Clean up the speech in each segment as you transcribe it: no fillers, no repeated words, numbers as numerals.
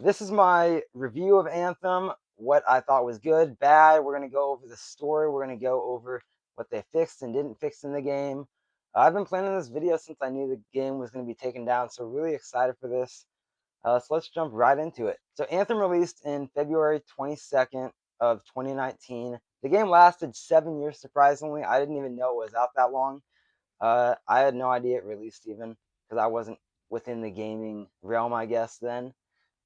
This is my review of Anthem, what I thought was good, bad. We're going to go over the story. We're going to go over what they fixed and didn't fix in the game. I've been planning this video since I knew the game was going to be taken down, so really excited for this. So let's jump right into it. So Anthem released in February 22nd of 2019. The game lasted 7 years, surprisingly. I didn't even know it was out that long. I had no idea it released even, because I wasn't within the gaming realm, I guess, then.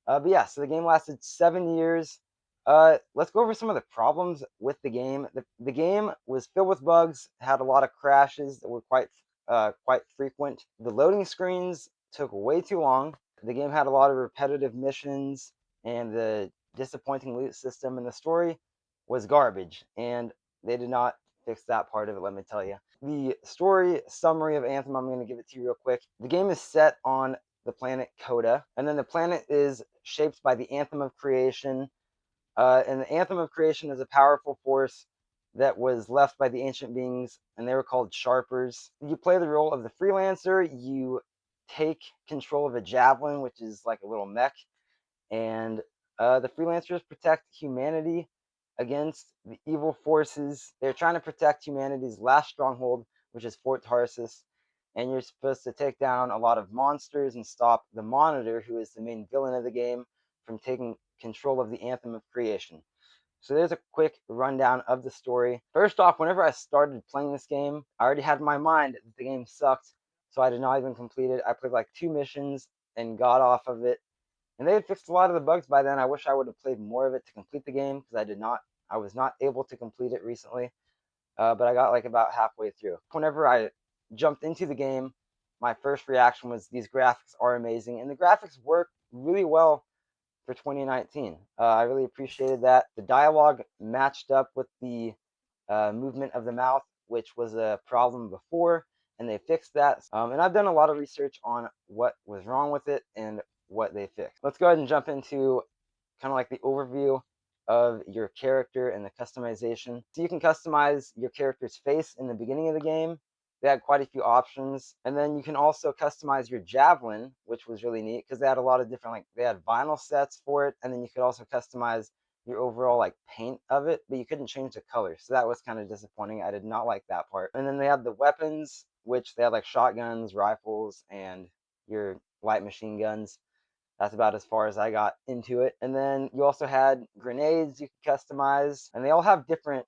But yeah, so the game lasted 7 years. Let's go over some of the problems with the game. The game was filled with bugs, had a lot of crashes that were quite frequent. The loading screens took way too long. The game had a lot of repetitive missions, and the disappointing loot system, and the story was garbage. And they did not fix that part of it, let me tell you. The story summary of Anthem, I'm going to give it to you real quick. The game is set on the planet Coda, and then the planet is shaped by the Anthem of Creation. And the Anthem of Creation is a powerful force that was left by the ancient beings, and they were called Sharpers. You play the role of the freelancer. You take control of a javelin, which is like a little mech, and the freelancers protect humanity against the evil forces. They're trying to protect humanity's last stronghold, which is Fort Tarsus. And you're supposed to take down a lot of monsters and stop the Monitor, who is the main villain of the game, from taking control of the Anthem of Creation. So there's a quick rundown of the story. First off, whenever I started playing this game, I already had in my mind that the game sucked, so I did not even complete it. I played like 2 missions and got off of it, and they had fixed a lot of the bugs by then. I wish I would have played more of it to complete the game, because I was not able to complete it recently. But I got like about halfway through. Whenever I jumped into the game, my first reaction was these graphics are amazing, and the graphics work really well for 2019. I really appreciated that. The dialogue matched up with the movement of the mouth, which was a problem before, and they fixed that. And I've done a lot of research on what was wrong with it and what they fixed. Let's go ahead and jump into kind of like the overview of your character and the customization. So you can customize your character's face in the beginning of the game. They had quite a few options. And then you can also customize your javelin, which was really neat, because they had a lot of different, like, they had vinyl sets for it. And then you could also customize your overall like paint of it, but you couldn't change the color. So that was kind of disappointing. I did not like that part. And then they had the weapons, which they had like shotguns, rifles, and your light machine guns. That's about as far as I got into it. And then you also had grenades you could customize, and they all have different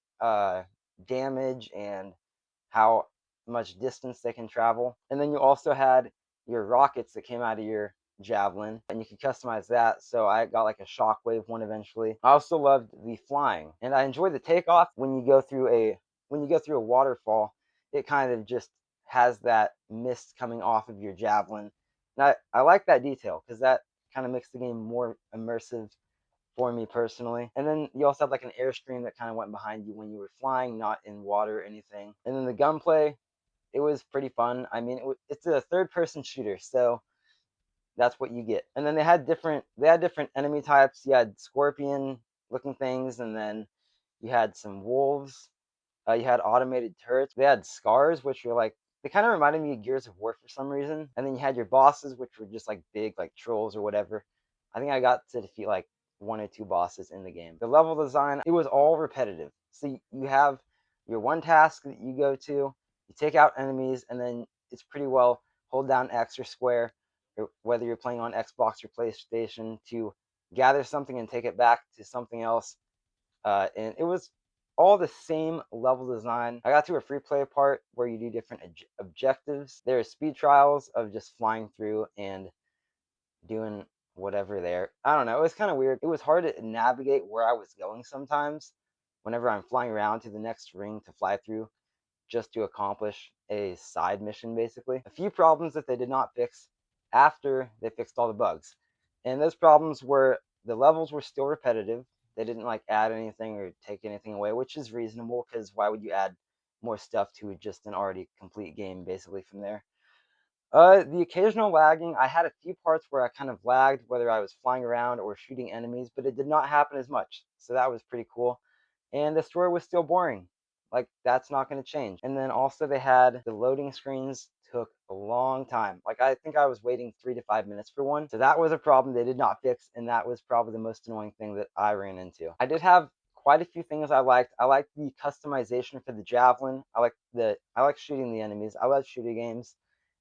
damage and how much distance they can travel. And then you also had your rockets that came out of your javelin, and you could customize that. So I got like a shockwave one eventually. I also loved the flying, and I enjoyed the takeoff. When you go through a waterfall, it kind of just has that mist coming off of your javelin. And I like that detail, because that kind of makes the game more immersive for me personally. And then you also have like an airstream that kind of went behind you when you were flying, not in water or anything. And then the gunplay, it was pretty fun. I mean, it's a third-person shooter, so that's what you get. And then they had different enemy types. You had scorpion-looking things, and then you had some wolves. You had automated turrets. They had scars, which were like, they kind of reminded me of Gears of War for some reason. And then you had your bosses, which were just like big, like trolls or whatever. I think I got to defeat like 1 or 2 bosses in the game. The level design, it was all repetitive. So you have your one task that you go to, you take out enemies, and then it's pretty well hold down X or square, or whether you're playing on Xbox or PlayStation, to gather something and take it back to something else. And it was all the same level design. I got to a free play part where you do different objectives. There are speed trials of just flying through and doing whatever there. I don't know. It was kind of weird. It was hard to navigate where I was going sometimes whenever I'm flying around to the next ring to fly through, just to accomplish a side mission, basically. A few problems that they did not fix after they fixed all the bugs. And those problems were the levels were still repetitive. They didn't like add anything or take anything away, which is reasonable, because why would you add more stuff to just an already complete game, basically, from there? The occasional lagging, I had a few parts where I kind of lagged, whether I was flying around or shooting enemies, but it did not happen as much. So that was pretty cool. And the story was still boring. Like, that's not going to change. And then also they had the loading screens took a long time. Like, I think I was waiting 3 to 5 minutes for one. So that was a problem they did not fix, and that was probably the most annoying thing that I ran into. I did have quite a few things I liked. I liked the customization for the javelin. I like shooting the enemies. I love shooting games.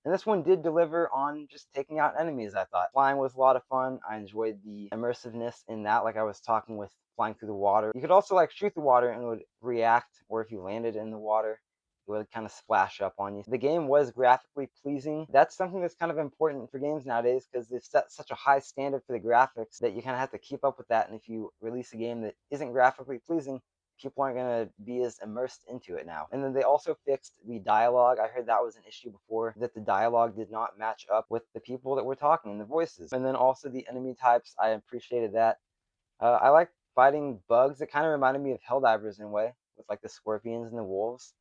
And this one did deliver on just taking out enemies, I thought. Flying was a lot of fun. I enjoyed the immersiveness in that, like I was talking with flying through the water. You could also like shoot the water and it would react, or if you landed in the water, it would kind of splash up on you. The game was graphically pleasing. That's something that's kind of important for games nowadays because they've set such a high standard for the graphics that you kind of have to keep up with that. And if you release a game that isn't graphically pleasing, people aren't going to be as immersed into it now. And then they also fixed the dialogue. I heard that was an issue before, that the dialogue did not match up with the people that were talking, the voices. And then also the enemy types, I appreciated that. I like fighting bugs. It kind of reminded me of Helldivers in a way, with like the scorpions and the wolves.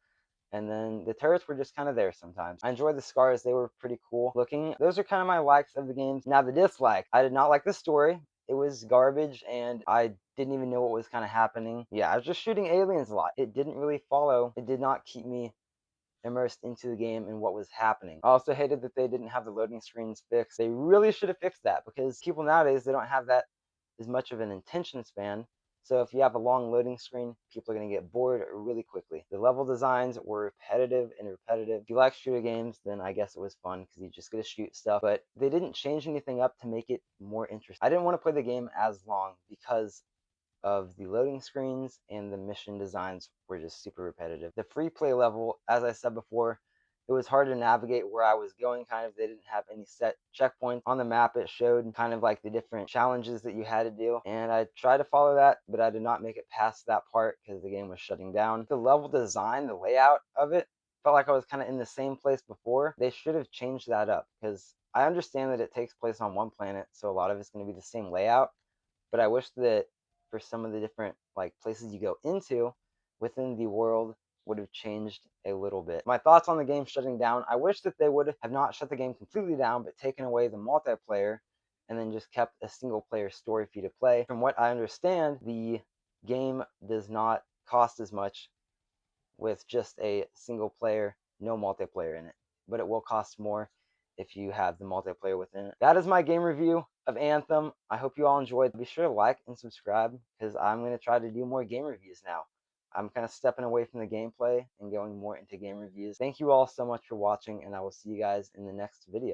And then the turrets were just kind of there sometimes. I enjoyed the scars. They were pretty cool looking. Those are kind of my likes of the games. Now, the dislike. I did not like the story. It was garbage, and I didn't even know what was kind of happening. Yeah, I was just shooting aliens a lot. It didn't really follow. It did not keep me immersed into the game and what was happening. I also hated that they didn't have the loading screens fixed. They really should have fixed that, because people nowadays, they don't have that as much of an attention span. So if you have a long loading screen, people are going to get bored really quickly. The level designs were repetitive and repetitive. If you like shooter games, then I guess it was fun because you just get to shoot stuff. But they didn't change anything up to make it more interesting. I didn't want to play the game as long because of the loading screens, and the mission designs were just super repetitive. The free play level, as I said before, it was hard to navigate where I was going, kind of. They didn't have any set checkpoints on the map. It showed kind of like the different challenges that you had to do, and I tried to follow that, but I did not make it past that part because the game was shutting down. The level design, the layout of it, felt like I was kind of in the same place before. They should have changed that up, because I understand that it takes place on one planet, so a lot of it's going to be the same layout, but I wish that for some of the different like places you go into within the world would have changed a little bit. My thoughts on the game shutting down: I wish that they would have not shut the game completely down, but taken away the multiplayer and then just kept a single player story for you to play. From what I understand, the game does not cost as much with just a single player, no multiplayer in it, but it will cost more if you have the multiplayer within it. That is my game review of Anthem. I hope you all enjoyed. Be sure to like and subscribe, because I'm going to try to do more game reviews now. I'm kind of stepping away from the gameplay and going more into game reviews. Thank you all so much for watching, and I will see you guys in the next video.